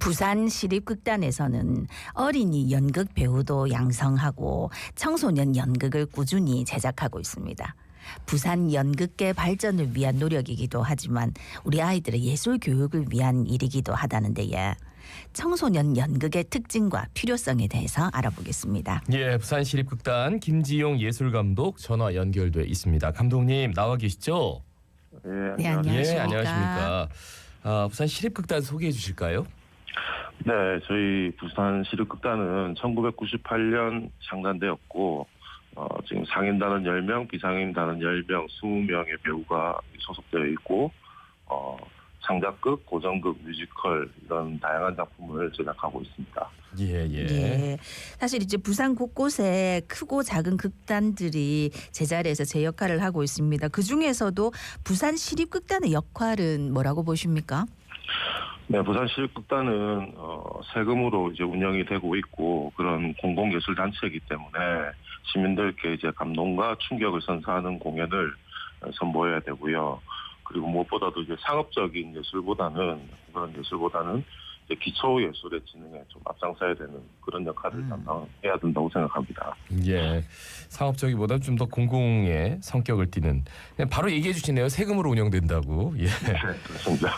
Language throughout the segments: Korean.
부산 시립극단에서는 어린이 연극 배우도 양성하고 청소년 연극을 꾸준히 제작하고 있습니다. 부산 연극계 발전을 위한 노력이기도 하지만 우리 아이들의 예술 교육을 위한 일이기도 하다는데요. 청소년 연극의 특징과 필요성에 대해서 알아보겠습니다. 예, 부산시립극단 김지용 예술감독 전화 연결돼 있습니다. 감독님 나와 계시죠? 네, 안녕하십니까. 예, 안녕하십니까. 부산시립극단 소개해 주실까요? 네, 저희 부산시립극단은 1998년 창단되었고 지금 상인단은 10명, 비상인단은 10명, 20명의 배우가 소속되어 있고 창작극, 고전극, 뮤지컬 이런 다양한 작품을 제작하고 있습니다. 예. 사실 이제 부산 곳곳에 크고 작은 극단들이 제자리에서 제 역할을 하고 있습니다. 그 중에서도 부산시립극단의 역할은 뭐라고 보십니까? 네, 부산시립극단은 세금으로 이제 운영이 되고 있고 그런 공공예술 단체이기 때문에 시민들께 이제 감동과 충격을 선사하는 공연을 선보여야 되고요. 그리고 무엇보다도 이제 상업적인 예술보다는 이제 기초 예술의 진흥에 좀 앞장서야 되는 그런 역할을 담당해야 된다고 생각합니다. 예, 상업적이보다 좀 더 공공의 성격을 띠는. 그냥 바로 얘기해 주시네요. 세금으로 운영된다고. 예. 네, 그렇습니다.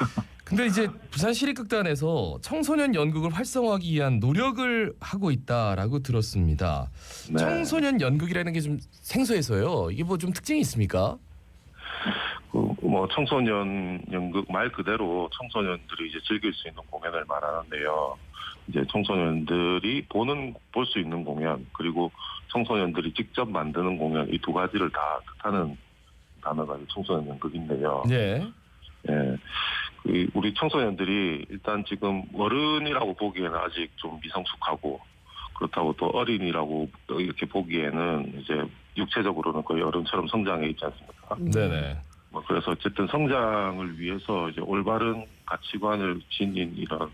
근데 이제 부산시립극단에서 청소년 연극을 활성화하기 위한 노력을 하고 있다라고 들었습니다. 네. 청소년 연극이라는 게 좀 생소해서요. 이게 뭐 좀 특징이 있습니까? 청소년 연극 말 그대로 청소년들이 이제 즐길 수 있는 공연을 말하는데요. 이제 청소년들이 볼 수 있는 공연 그리고 청소년들이 직접 만드는 공연 이 두 가지를 다 뜻하는 단어가 청소년 연극인데요. 네. 예. 우리 청소년들이 일단 지금 어른이라고 보기에는 아직 좀 미성숙하고 그렇다고 또 어린이라고 이렇게 보기에는 이제 육체적으로는 거의 어른처럼 성장해 있지 않습니까? 네네. 그래서 어쨌든 성장을 위해서 이제 올바른 가치관을 지닌 이런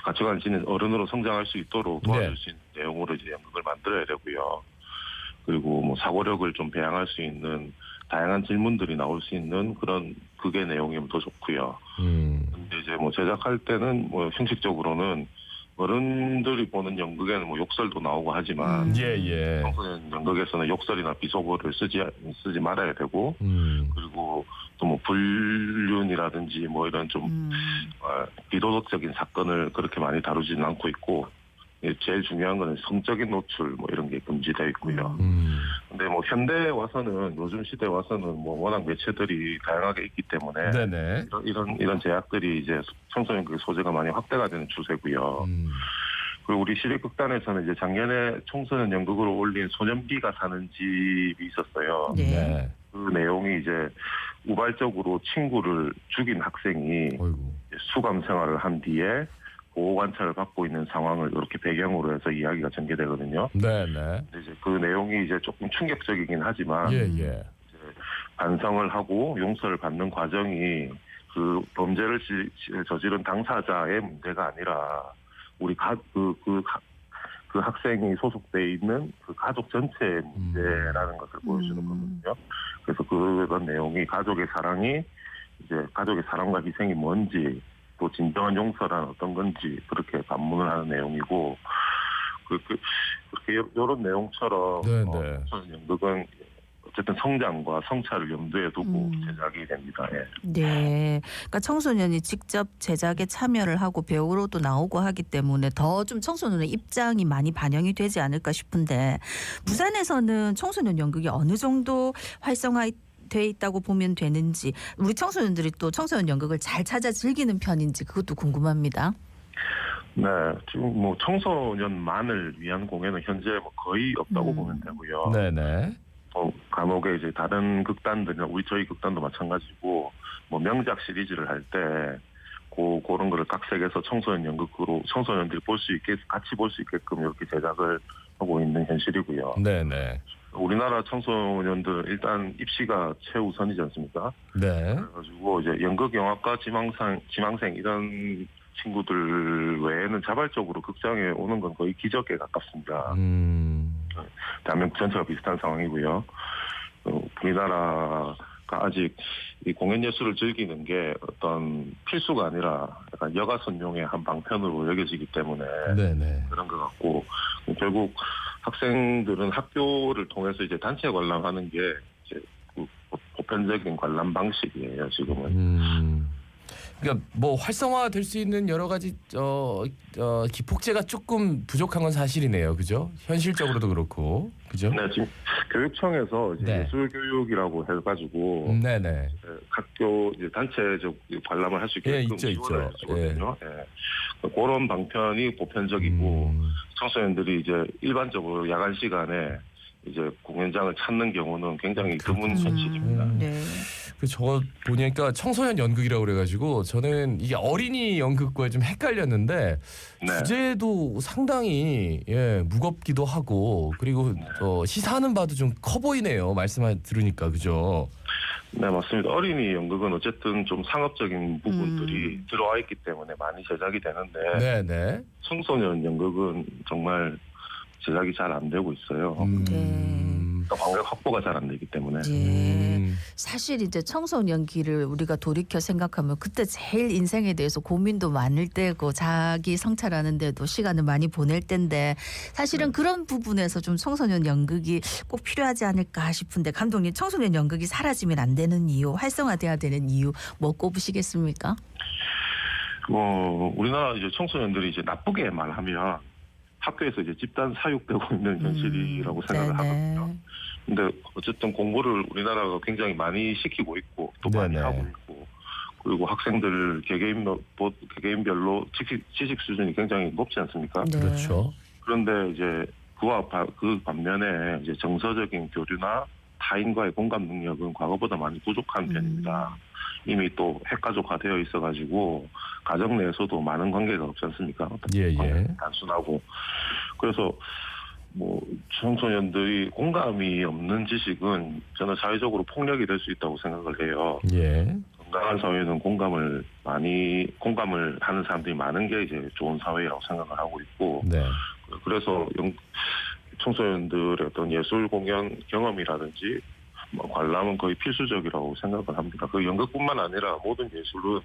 가치관을 지닌 어른으로 성장할 수 있도록 도와줄 수 있는 내용으로 이제 연극을 만들어야 되고요. 그리고 사고력을 좀 배양할 수 있는 다양한 질문들이 나올 수 있는 그런 극의 내용이면 더 좋고요. 근데 이제 제작할 때는 형식적으로는 어른들이 보는 연극에는 욕설도 나오고 하지만 청소년 연극에서는 욕설이나 비속어를 쓰지 말아야 되고 그리고 또 불륜이라든지 이런 좀 비도덕적인 사건을 그렇게 많이 다루지는 않고 있고 제일 중요한 거는 성적인 노출 이런 게 금지되어 있고요. 근데 현대에 와서는 요즘 시대에 와서는 워낙 매체들이 다양하게 있기 때문에 네네. 이런 제약들이 이제 청소년 그 소재가 많이 확대가 되는 추세고요. 그리고 우리 시립극단에서는 이제 작년에 청소년 연극으로 올린 소년비가 사는 집이 있었어요. 네. 그 내용이 이제 우발적으로 친구를 죽인 학생이 수감 생활을 한 뒤에 보호 관찰을 받고 있는 상황을 이렇게 배경으로 해서 이야기가 전개되거든요. 네네. 이제 그 내용이 이제 조금 충격적이긴 하지만 이제 반성을 하고 용서를 받는 과정이 그 범죄를 저지른 당사자의 문제가 아니라 우리 그 학생이 소속돼 있는 그 가족 전체의 문제라는 것을 보여주는 거거든요. 그래서 그런 내용이 가족의 사랑과 희생이 뭔지 또 진정한 용서란 어떤 건지 그렇게 반문을 하는 내용이고 그렇게 이런 내용처럼 연극은 어쨌든 성장과 성찰을 염두에 두고 제작이 됩니다. 예. 네, 그러니까 청소년이 직접 제작에 참여를 하고 배우로도 나오고 하기 때문에 더 좀 청소년의 입장이 많이 반영이 되지 않을까 싶은데 부산에서는 청소년 연극이 어느 정도 돼 있다고 보면 되는지 우리 청소년들이 또 청소년 연극을 잘 찾아 즐기는 편인지 그것도 궁금합니다. 네, 지금 청소년만을 위한 공연은 현재 거의 없다고 보면 되고요. 네네. 간혹에 이제 다른 극단들이나 저희 극단도 마찬가지고 명작 시리즈를 할 때 그런 거를 각색해서 청소년 연극으로 청소년들이 같이 볼 수 있게끔 이렇게 제작을 하고 있는 현실이고요. 네네. 우리나라 청소년들 일단 입시가 최우선이지 않습니까? 네. 그래가지고 이제 연극, 영화과, 지망생 이런 친구들 외에는 자발적으로 극장에 오는 건 거의 기적에 가깝습니다. 대한민국 전체가 비슷한 상황이고요. 우리나라 그러니까 아직 이 공연 예술을 즐기는 게 어떤 필수가 아니라 약간 여가선용의 한 방편으로 여겨지기 때문에 네네. 그런 것 같고, 결국 학생들은 학교를 통해서 이제 단체 관람하는 게 이제 그 보편적인 관람 방식이에요, 지금은. 그러니까 뭐 활성화될 수 있는 여러 가지 기폭제가 조금 부족한 건 사실이네요, 그죠? 현실적으로도 그렇고, 그죠? 네, 지금 교육청에서 이제 네. 예술교육이라고 해가지고 네네. 학교 이제 단체적 관람을 할 수 있게 예, 있죠. 해주거든요. 예. 그런 방편이 보편적이고 청소년들이 이제 일반적으로 야간 시간에 이제 공연장을 찾는 경우는 굉장히 드문 현실입니다. 네. 그 저거 보니까 청소년 연극이라고 그래가지고 저는 이게 어린이 연극과 좀 헷갈렸는데 네. 주제도 상당히 무겁기도 하고 그리고 시사하는 바도 좀 커 보이네요. 말씀 들으니까 그죠? 네, 맞습니다. 어린이 연극은 어쨌든 좀 상업적인 부분들이 들어와 있기 때문에 많이 제작이 되는데 네네. 청소년 연극은 정말 제작이 잘 안 되고 있어요. 또 관객 확보가 잘 안 되기 때문에. 예. 사실 이제 청소년기를 우리가 돌이켜 생각하면 그때 제일 인생에 대해서 고민도 많을 때고 자기 성찰하는 데도 시간을 많이 보낼 때인데 사실은 그런 부분에서 좀 청소년 연극이 꼭 필요하지 않을까 싶은데 감독님 청소년 연극이 사라지면 안 되는 이유, 활성화돼야 되는 이유 뭐 꼽으시겠습니까? 우리나라 이제 청소년들이 이제 나쁘게 말하면 학교에서 이제 집단 사육되고 있는 현실이라고 생각을 하거든요. 근데 어쨌든 공부를 우리나라가 굉장히 많이 시키고 있고 또 많이 하고 있고 그리고 학생들 개개인별로 지식 수준이 굉장히 높지 않습니까? 네. 그렇죠. 그런데 이제 그 반면에 이제 정서적인 교류나 타인과의 공감 능력은 과거보다 많이 부족한 편입니다. 이미 또 핵가족화되어 있어가지고 가정 내에서도 많은 관계가 없지 않습니까? 관계가 단순하고 그래서 뭐 청소년들이 공감이 없는 지식은 저는 사회적으로 폭력이 될 수 있다고 생각을 해요. 건강한 사회는 공감을 하는 사람들이 많은 게 이제 좋은 사회라고 생각을 하고 있고 그래서 청소년들의 어떤 예술 공연 경험이라든지 관람은 거의 필수적이라고 생각을 합니다. 그 연극뿐만 아니라 모든 예술은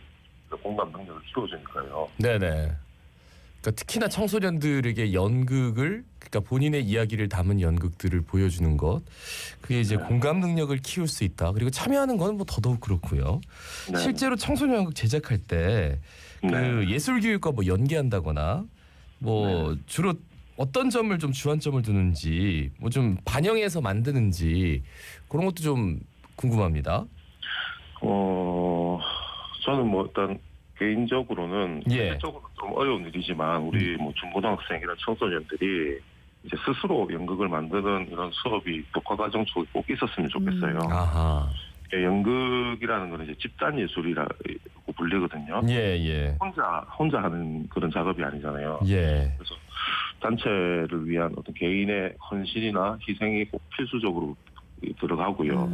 공감 능력을 키워주니까요. 네네. 그러니까 특히나 청소년들에게 연극을 그러니까 본인의 이야기를 담은 연극들을 보여주는 것 그게 이제 공감 능력을 키울 수 있다. 그리고 참여하는 건 뭐 더더욱 그렇고요. 실제로 청소년 연극 제작할 때 그 예술 교육과 뭐 연계한다거나 뭐 주로 어떤 점을 좀 주안점을 두는지 뭐 좀 반영해서 만드는지 그런 것도 좀 궁금합니다. 저는 뭐 일단 개인적으로는 현실적으로 좀 어려운 일이지만 우리 뭐 중고등학생이나 청소년들이 이제 스스로 연극을 만드는 이런 수업이 독화 과정 속에 꼭 있었으면 좋겠어요. 연극이라는 건 이제 집단 예술이라고 불리거든요. 혼자 하는 그런 작업이 아니잖아요. 그래서 단체를 위한 어떤 개인의 헌신이나 희생이 꼭 필수적으로 들어가고요.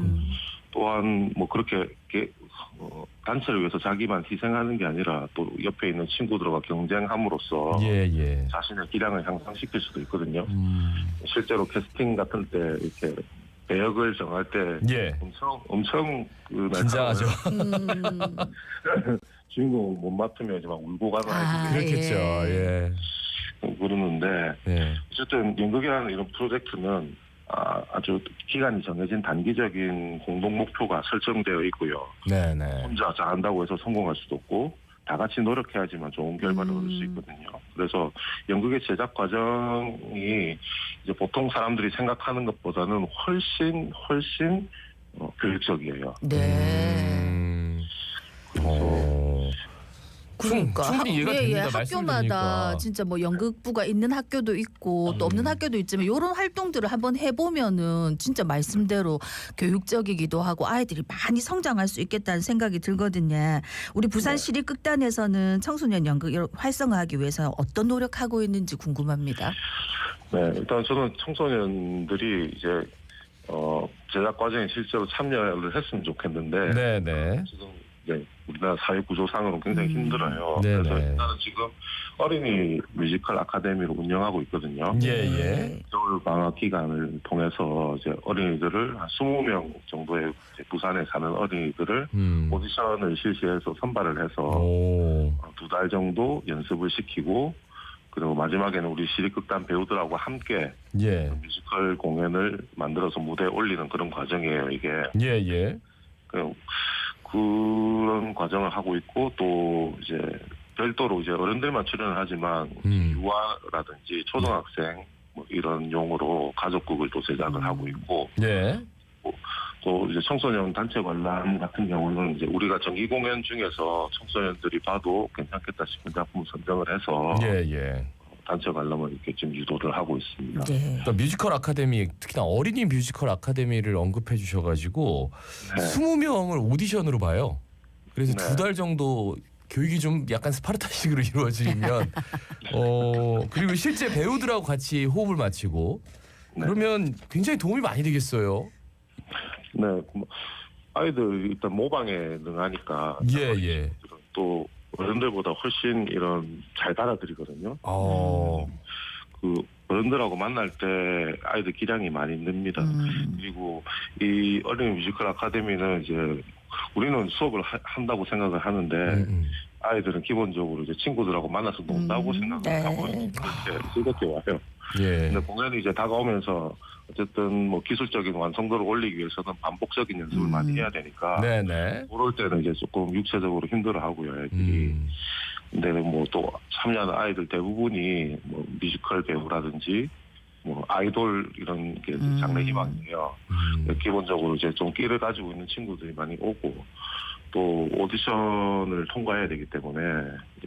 또한 뭐 그렇게 단체를 위해서 자기만 희생하는 게 아니라 또 옆에 있는 친구들과 경쟁함으로써 자신의 기량을 향상시킬 수도 있거든요. 실제로 캐스팅 같은 때 이렇게 배역을 정할 때 엄청 긴장하죠. 주인공 못 맡으면 이제 막 울고 가거나 그렇겠죠. 그러는데 어쨌든 연극이라는 이런 프로젝트는 아주 기간이 정해진 단기적인 공동 목표가 설정되어 있고요. 혼자 잘한다고 해서 성공할 수도 없고 다 같이 노력해야지만 좋은 결과를 얻을 수 있거든요. 그래서 연극의 제작 과정이 이제 보통 사람들이 생각하는 것보다는 훨씬 교육적이에요. 그러니까 충분히 이해가 됩니다. 학교마다 진짜 뭐 연극부가 있는 학교도 있고 또 없는 학교도 있지만 이런 활동들을 한번 해보면은 진짜 말씀대로 교육적이기도 하고 아이들이 많이 성장할 수 있겠다는 생각이 들거든요. 우리 부산시립극단에서는 청소년 연극을 활성화하기 위해서 어떤 노력하고 있는지 궁금합니다. 일단 저는 청소년들이 이제 제작 과정에 실제로 참여를 했으면 좋겠는데 지금 이제 우리나라 사회 구조상으로 굉장히 힘들어요. 네네. 그래서 일단은 지금 어린이 뮤지컬 아카데미를 운영하고 있거든요. 예. 겨울 방학 기간을 통해서 이제 어린이들을 한 20명 정도의 이제 부산에 사는 어린이들을 오디션을 실시해서 선발을 해서 오. 2달 정도 연습을 시키고 그리고 마지막에는 우리 시립극단 배우들하고 함께 예. 뮤지컬 공연을 만들어서 무대에 올리는 그런 과정이에요, 이게. 예. 그런 과정을 하고 있고 또 이제 별도로 이제 어른들만 출연을 하지만 유아라든지 초등학생 뭐 이런 용으로 가족극을 또 제작을 하고 있고 예. 또 이제 청소년 단체 관람 같은 경우는 이제 우리가 정기 공연 중에서 청소년들이 봐도 괜찮겠다 싶은 작품을 선정을 해서 예. 단체 관람을 이렇게 지금 유도를 하고 있습니다. 네. 그러니까 뮤지컬 아카데미, 특히나 어린이 뮤지컬 아카데미를 언급해 주셔가지고 네. 20명을 오디션으로 봐요. 그래서 네. 2달 정도 교육이 좀 약간 스파르타식으로 이루어지면 그리고 실제 배우들하고 같이 호흡을 맞추고 네. 그러면 굉장히 도움이 많이 되겠어요. 네, 뭐 아이들 일단 모방에 능하니까 예. 또 어른들보다 훨씬 이런 잘 받아들이거든요. 그 어른들하고 만날 때 아이들 기량이 많이 늡니다. 그리고 이 어린이 뮤지컬 아카데미는 이제 우리는 수업을 한다고 생각을 하는데 아이들은 기본적으로 이제 친구들하고 만나서 논다고 생각을 하고 이렇게 즐겁게 와요. 예. 근데 공연이 이제 다가오면서 어쨌든 뭐 기술적인 완성도를 올리기 위해서는 반복적인 연습을 많이 해야 되니까 네네. 그럴 때는 이제 조금 육체적으로 힘들어하고요, 애들이. 근데 뭐 또 참여하는 아이들 대부분이 뭐 뮤지컬 배우라든지 뭐 아이돌 이런 게 장래 희망이에요. 기본적으로 이제 좀 끼를 가지고 있는 친구들이 많이 오고 또 오디션을 통과해야 되기 때문에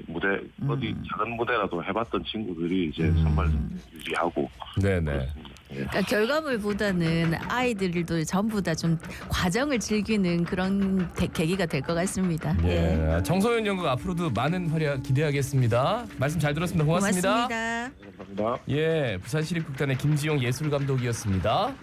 무대 어디 작은 무대라도 해봤던 친구들이 이제 선발 유리하고 네네. 그렇습니다. 예. 그러니까 결과물보다는 아이들도 전부 다 좀 과정을 즐기는 그런 계기가 될 것 같습니다. 예. 청소년 연극 앞으로도 많은 활약 기대하겠습니다. 말씀 잘 들었습니다. 고맙습니다. 고맙습니다. 감사합니다. 예, 부산시립극단의 김지용 예술감독이었습니다.